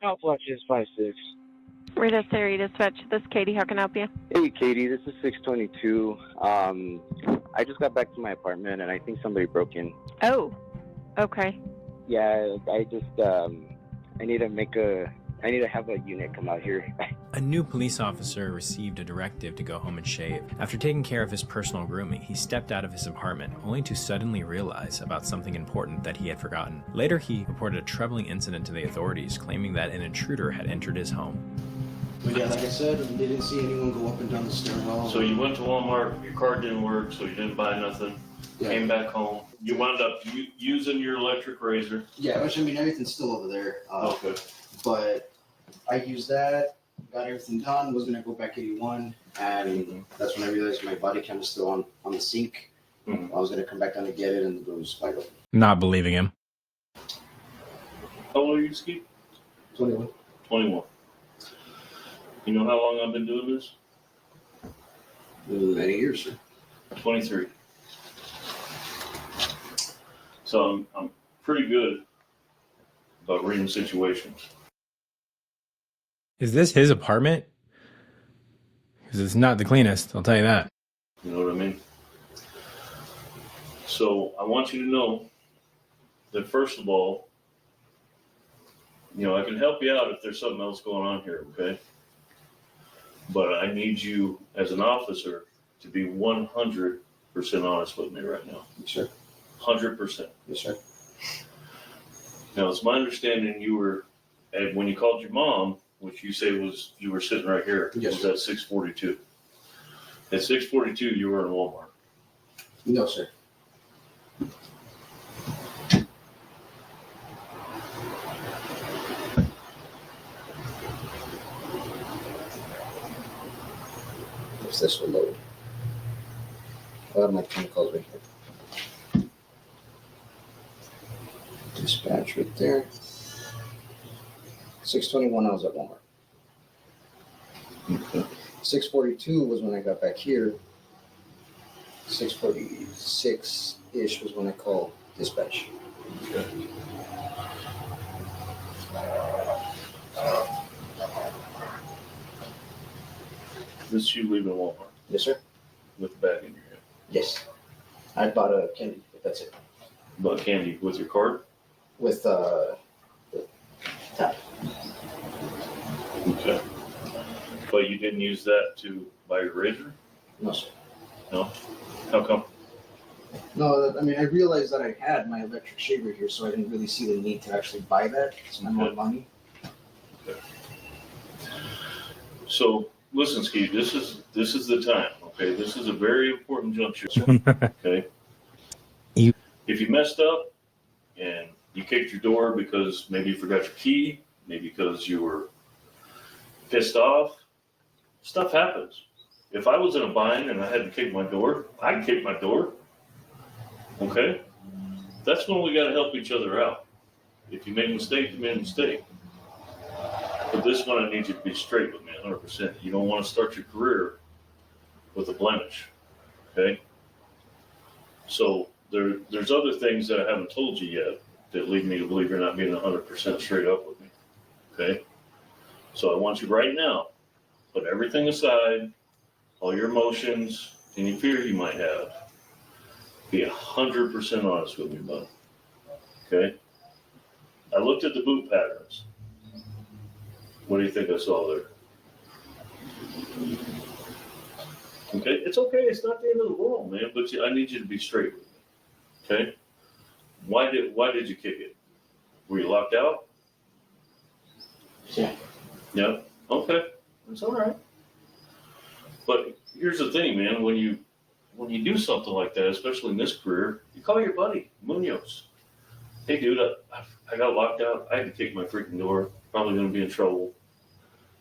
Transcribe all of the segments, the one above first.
Southwest is 5-6. Rita Sari Dispatch. This is Katie. How can I help you? Hey, Katie, this is 622. I just got back to my apartment and I think somebody broke in. Oh, okay. Yeah, I need to have a unit come out here. A new police officer received a directive to go home and shave. After taking care of his personal grooming, he stepped out of his apartment, only to suddenly realize about something important that he had forgotten. Later, he reported a troubling incident to the authorities, claiming that an intruder had entered his home. But yeah, like I said, we didn't see anyone go up and down the stairwell. So you went to Walmart, your card didn't work, so you didn't buy nothing. Yeah. Came back home. You wound up using your electric razor. Yeah, which I mean, everything's still over there. Okay. But I used that, got everything done, was gonna go back 81, and that's when I realized my body cam was still on the sink. Mhm. I was gonna come back down to get it, and the door was wide open. Not believing him. How old are you, Ski? 21. 21. You know how long I've been doing this? Many years, sir. 23. So I'm pretty good about reading situations. Is this his apartment? Because it's not the cleanest, I'll tell you that. You know what I mean? So I want you to know that first of all, I can help you out if there's something else going on here, okay? But I need you as an officer to be 100% honest with me right now. Yes, sir. 100%. Yes, sir. Now, it's my understanding you were, when you called your mom, which you say was, you were sitting right here, Yes, was sir. at 642. At 642, you were in Walmart. No, sir. If this will load. I have my chemicals right here. Dispatch right there. 621, I was at Walmart. Okay. 642 was when I got back here. 646-ish was when I called dispatch. Okay. This is you leaving Walmart Yes, sir. with the bag in your hand. Yes. I bought a candy, but that's it. Bought candy with your card? With the tap. Okay. But you didn't use that to buy your razor? No, sir. No? How come? No, I mean, I realized that I had my electric shaver here, so I didn't really see the need to actually buy that. It's not more Okay. money. So, listen, Steve, this is the time, okay? This is a very important juncture, okay? If you messed up and you kicked your door because maybe you forgot your key, maybe because you were pissed off, stuff happens. If I was in a bind and I had to kick my door, I'd kick my door, okay? That's when we got to help each other out. If you make a mistake, you made a mistake. But this one, I need you to be straight with me 100%. You don't want to start your career with a blemish, okay? So there's other things that I haven't told you yet that lead me to believe you're not being 100% straight up with me, okay? So I want you right now, put everything aside, all your emotions, any fear you might have. Be 100% honest with me, bud, okay? I looked at the boot patterns. What do you think I saw there? Okay, it's okay. It's not the end of the world, man. But I need you to be straight with me. Okay? Why did you kick it? Were you locked out? Yeah. Yeah. Okay, that's all right. But here's the thing, man. When you do something like that, especially in this career, you call your buddy Munoz. Hey, dude, I got locked out. I had to kick my freaking door. Probably going to be in trouble.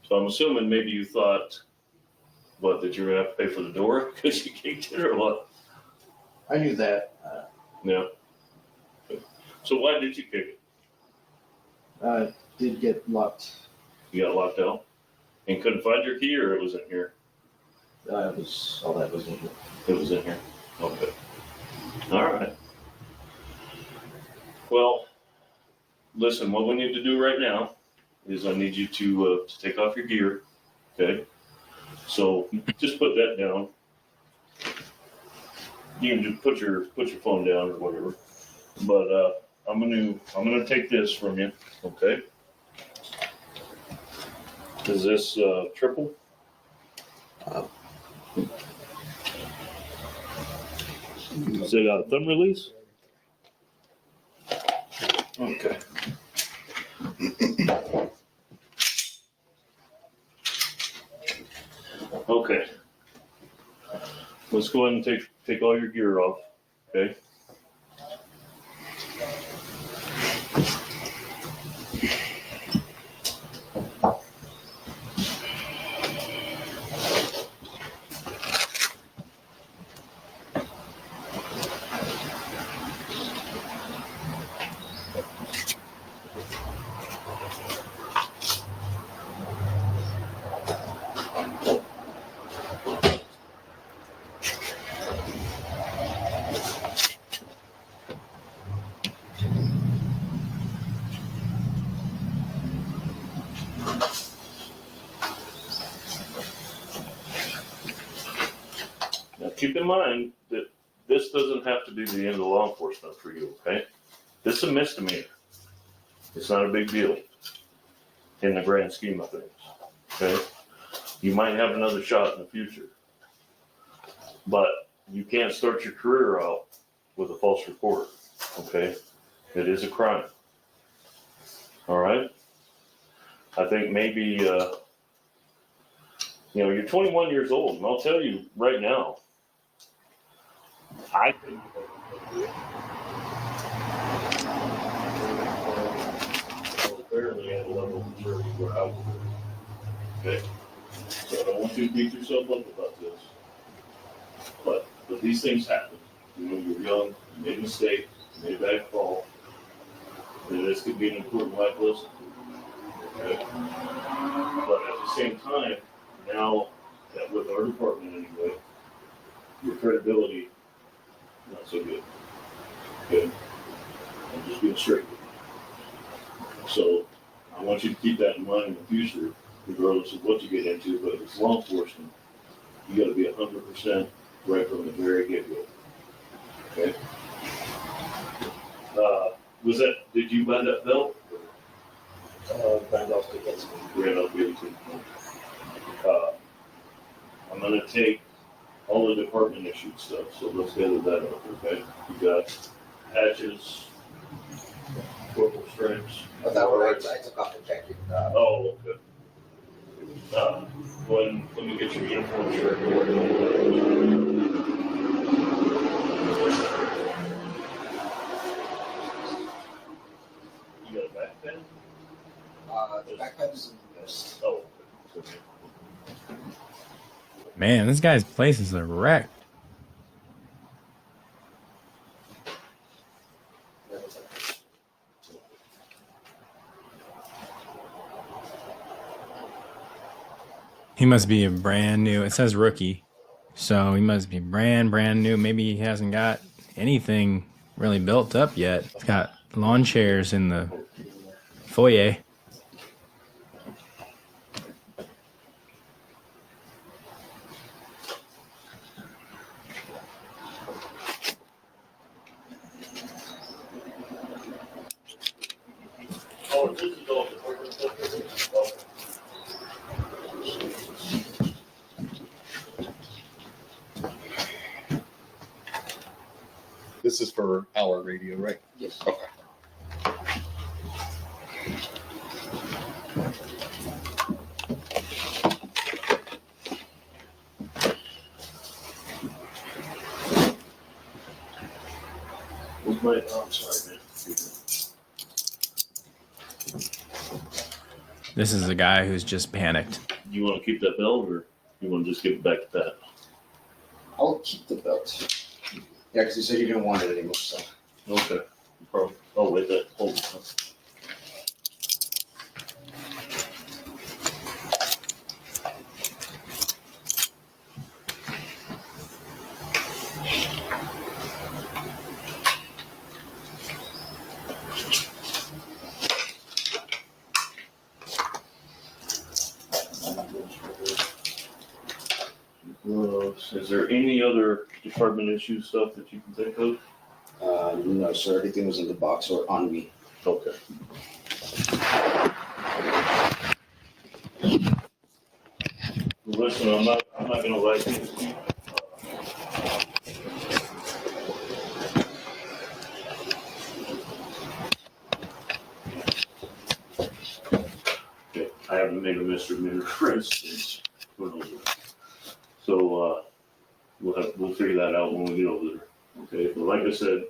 So I'm assuming maybe you thought, that you're going to have to pay for the door because you kicked it or what? I knew that. Yeah. So why did you kick it? I did get locked. You got locked out and couldn't find your key, or it was in here? All that was in here. It was in here. Okay. All right. Well, listen, what we need to do right now is I need you to take off your gear. Okay. So just put that down. You can just put your phone down or whatever. But I'm gonna take this from you. Okay. Is this triple? Is it a thumb release? Okay. Okay. Let's go ahead and take all your gear off. Okay. Now keep in mind that this doesn't have to be the end of law enforcement for you, okay? This is a misdemeanor. It's not a big deal in the grand scheme of things, okay? You might have another shot in the future, but you can't start your career out with a false report, okay? It is a crime, all right? I think maybe, you're 21 years old, and I'll tell you right now, I think barely at a level of maturity where I would. Okay? So I don't want you to beat yourself up about this. But these things happen. When you're young, you made a mistake, you made a bad call, and this could be an important life lesson. Okay? But at the same time, now that with our department anyway, your credibility not so good. Okay? I'm just being straight with you. So I want you to keep that in mind in the future, regardless of what you get into, but if it's law enforcement, you gotta be 100% right from the very get-go. Okay? Did you buy that belt? Randolph to get some. Randolph gave it to you. I'm gonna take all the department issued stuff, so let's gather that up, okay? You got patches, corporal stripes. But that one I took off and checked it. Oh, okay. Let me get your uniform shirt. You got a backpack? The backpack is in the list. Oh, okay. Man, this guy's place is a wreck. He must be a brand new. It says rookie, so he must be brand new. Maybe he hasn't got anything really built up yet. He's got lawn chairs in the foyer. Oh, this is all department stuff. Oh. This is for our radio, right? Yes. Okay. I'm sorry, man. This is a guy who's just panicked. You want to keep that belt, or you want to just give it back to Pat? I'll keep the belt. Yeah, because he said he didn't want it anymore, so. Okay. Oh, wait, hold it. Is there any other department issue stuff that you can think of? No, sir. Everything was in the box or on me. Okay. Listen, I'm not gonna lie to you, Steve. Okay, I haven't made a misdemeanor arrest since when I was there. So we'll figure that out when we get over there. Okay, but like I said,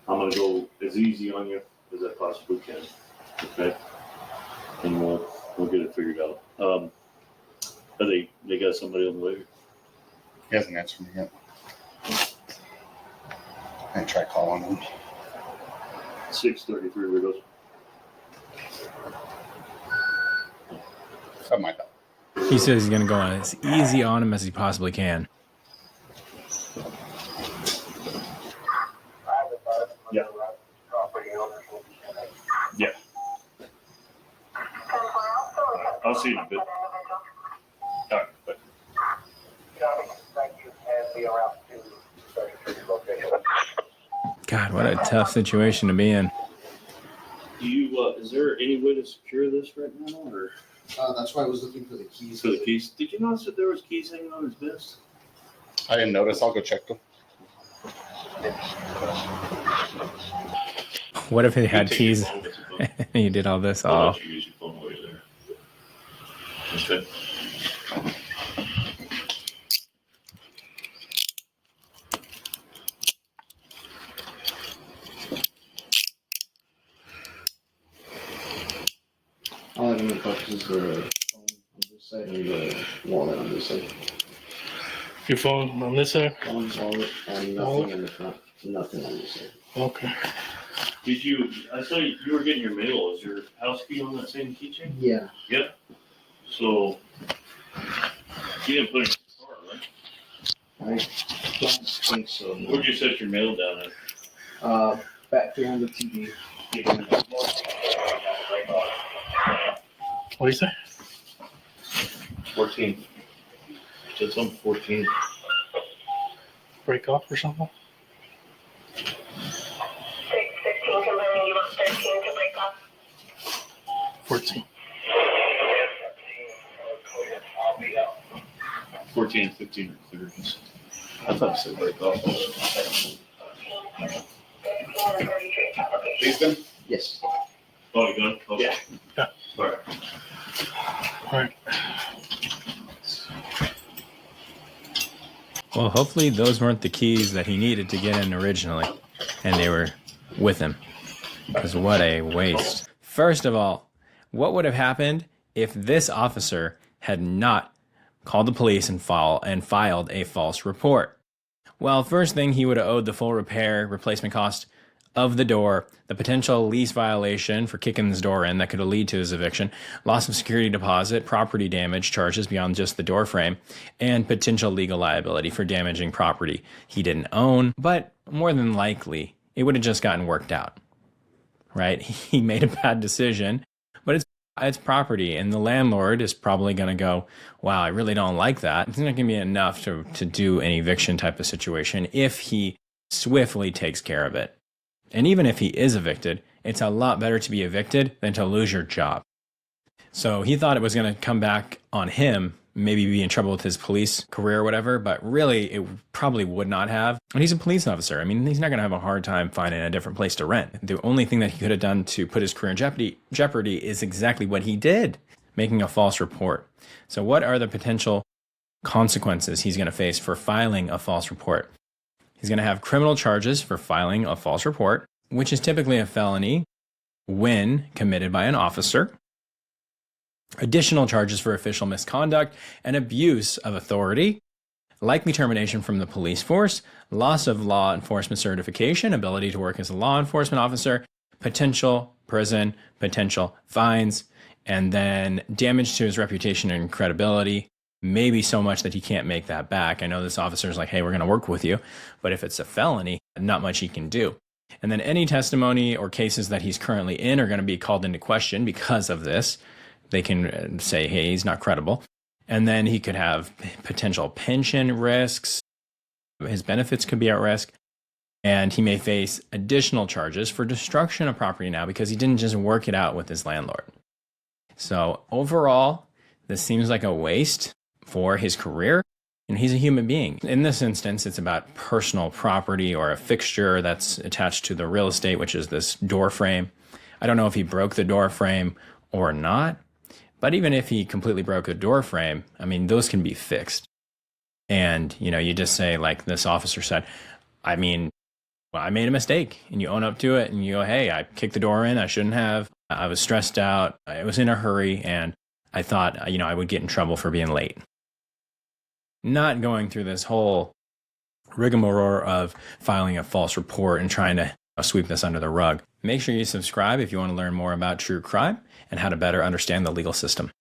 I'm gonna go as easy on you as I possibly can. Okay, and we'll get it figured out. They got somebody on the way? He hasn't answered me yet. I try calling him. 6:33 where it goes. I might not. He says he's going to go on as easy on him as he possibly can. Yeah. Yeah. I'll see you in a bit. All right, bye. God, what a tough situation to be in. Do you, is there any way to secure this right now, or That's why I was looking for the keys. for the keys? Did you notice that there was keys hanging on his vest? I didn't notice. I'll go check them. What if he had You take your keys phone with your phone. and he did all this? I'll Oh, let you use your phone while you're there. Okay. All I can touch is the phone on this side and the wallet on this side. Your phone on this side? Phone, wallet, and nothing in the front. Nothing on this side. Okay. Did you? I saw you were getting your mail. Is your house key on that same keychain? Yeah. Yep. So you didn't put it in your car, right? I don't think so. No. Where'd you set your mail down at? Back behind the TV. What do you say? 14. Said something 14. Break off or something? 15 confirming you want 13 to break off. 14. 14, 15, or 30. I thought it said break off. 15 and 33. Okay. Ethan? Yes. Oh, you got it? Okay. Yeah. All right. All right. well, hopefully those weren't the keys that he needed to get in originally, and they were with him. Because what a waste. First of all, what would have happened if this officer had not called the police and filed a false report? Well, first thing, he would have owed the full repair replacement cost of the door, the potential lease violation for kicking his door in that could lead to his eviction, loss of security deposit, property damage charges beyond just the door frame, and potential legal liability for damaging property he didn't own. But more than likely, it would have just gotten worked out, right? He made a bad decision, but it's property, and the landlord is probably going to go, wow, I really don't like that. It's not going to be enough to do an eviction type of situation if he swiftly takes care of it. And even if he is evicted, it's a lot better to be evicted than to lose your job. So he thought it was going to come back on him, maybe be in trouble with his police career or whatever, but really it probably would not have. And he's a police officer. I mean, he's not going to have a hard time finding a different place to rent. The only thing that he could have done to put his career in jeopardy is exactly what he did, making a false report. So what are the potential consequences he's going to face for filing a false report? He's going to have criminal charges for filing a false report, which is typically a felony when committed by an officer. Additional charges for official misconduct and abuse of authority, likely termination from the police force, loss of law enforcement certification, ability to work as a law enforcement officer, potential prison, potential fines, and then damage to his reputation and credibility. Maybe so much that he can't make that back. I know this officer is like, hey, we're going to work with you. But if it's a felony, not much he can do. And then any testimony or cases that he's currently in are going to be called into question because of this. They can say, hey, he's not credible. And then he could have potential pension risks. His benefits could be at risk. And he may face additional charges for destruction of property now because he didn't just work it out with his landlord. So overall, this seems like a waste for his career. And he's a human being. In this instance, it's about personal property or a fixture that's attached to the real estate, which is this door frame. I don't know if he broke the door frame or not, but even if he completely broke the door frame, I mean, those can be fixed. And, you just say, like this officer said, I mean, well, I made a mistake, and you own up to it and you go, hey, I kicked the door in. I shouldn't have. I was stressed out. I was in a hurry, and I thought, I would get in trouble for being late. Not going through this whole rigmarole of filing a false report and trying to sweep this under the rug. Make sure you subscribe if you want to learn more about true crime and how to better understand the legal system.